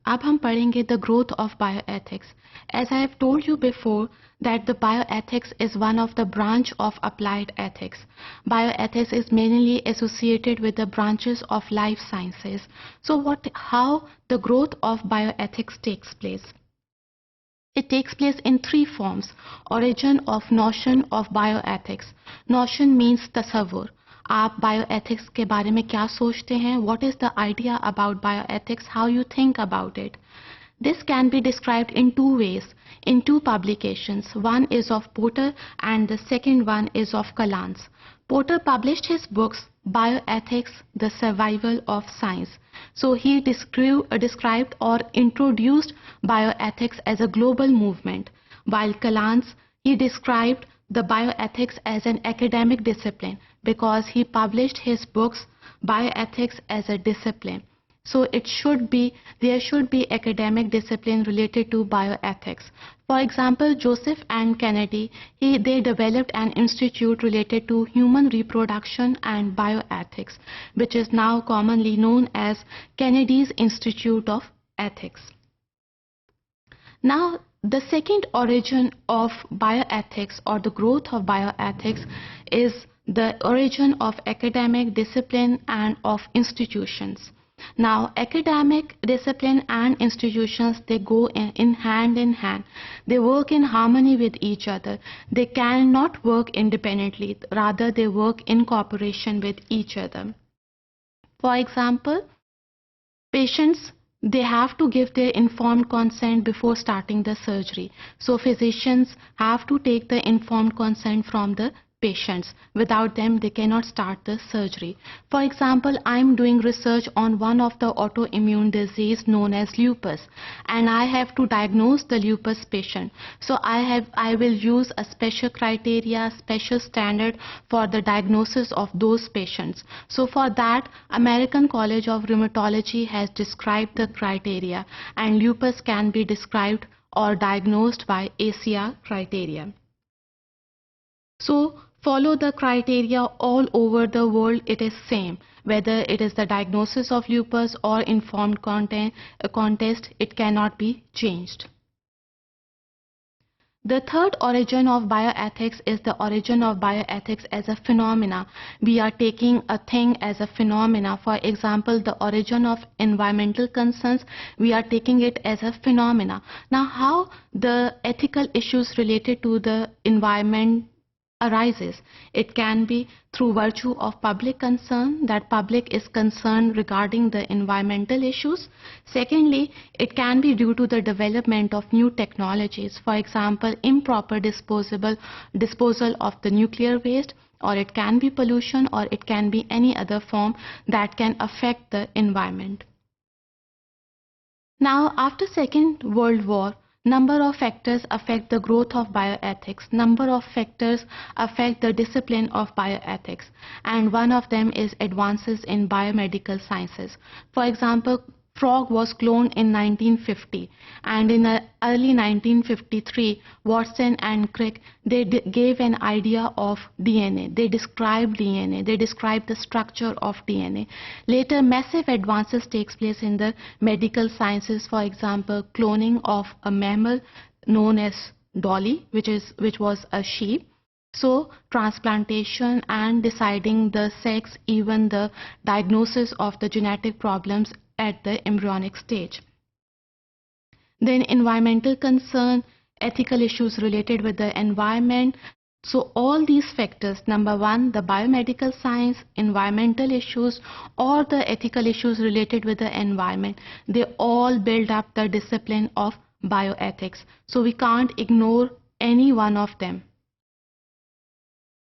अब हम पढ़ेंगे the growth of bioethics. As I have told you before that the bioethics is one of the branch of applied ethics. Bioethics is mainly associated with the branches of life sciences. So how the growth of bioethics takes place? It takes place in three forms. Origin of notion of bioethics. Notion means tasavvur. आप bioethics के बारे में क्या सोचते हैं? What is the idea about bioethics? How you think about it? This can be described in two ways, in two publications. One is of Porter and the second one is of Kalans. Porter published his books Bioethics, The Survival of Science. So he described or introduced bioethics as a global movement, while Kalans, he described the bioethics as an academic discipline because he published his books Bioethics as a Discipline. So there should be academic discipline related to bioethics. For example, Joseph and Kennedy, they developed an institute related to human reproduction and bioethics, which is now commonly known as Kennedy's Institute of Ethics. Now, the second origin of bioethics or the growth of bioethics is the origin of academic discipline and of institutions. Now, academic discipline and institutions, they go in hand in hand. They work in harmony with each other. They cannot work independently. Rather, they work in cooperation with each other. For example, patients, they have to give their informed consent before starting the surgery. So physicians have to take the informed consent from the patients. Without them, they cannot start the surgery. For example, I'm doing research on one of the autoimmune disease known as lupus, and I have to diagnose the lupus patient. So I will use a special criteria, special standard for the diagnosis of those patients. So for that, American College of Rheumatology has described the criteria, and lupus can be described or diagnosed by ACR criteria. So follow the criteria all over the world. It is same. Whether it is the diagnosis of lupus or informed contest, it cannot be changed. The third origin of bioethics is the origin of bioethics as a phenomena. We are taking a thing as a phenomena. For example, the origin of environmental concerns, we are taking it as a phenomena. Now, how the ethical issues related to the environment arises? It can be through virtue of public concern, that public is concerned regarding the environmental issues. Secondly, it can be due to the development of new technologies. For example, improper disposal of the nuclear waste, or it can be pollution, or it can be any other form that can affect the environment. Now, after Second World War, number of factors affect the growth of bioethics. Number of factors affect the discipline of bioethics, and one of them is advances in biomedical sciences. For example, frog was cloned in 1950, and in early 1953, Watson and Crick, they gave an idea of DNA. They described DNA. They described the structure of DNA. Later, massive advances takes place in the medical sciences. For example, cloning of a mammal known as Dolly, which was a sheep. So transplantation and deciding the sex, even the diagnosis of the genetic problems at the embryonic stage. Then environmental concern, ethical issues related with the environment. So all these factors, number one, the biomedical science, environmental issues, or the ethical issues related with the environment, they all build up the discipline of bioethics. So we can't ignore any one of them.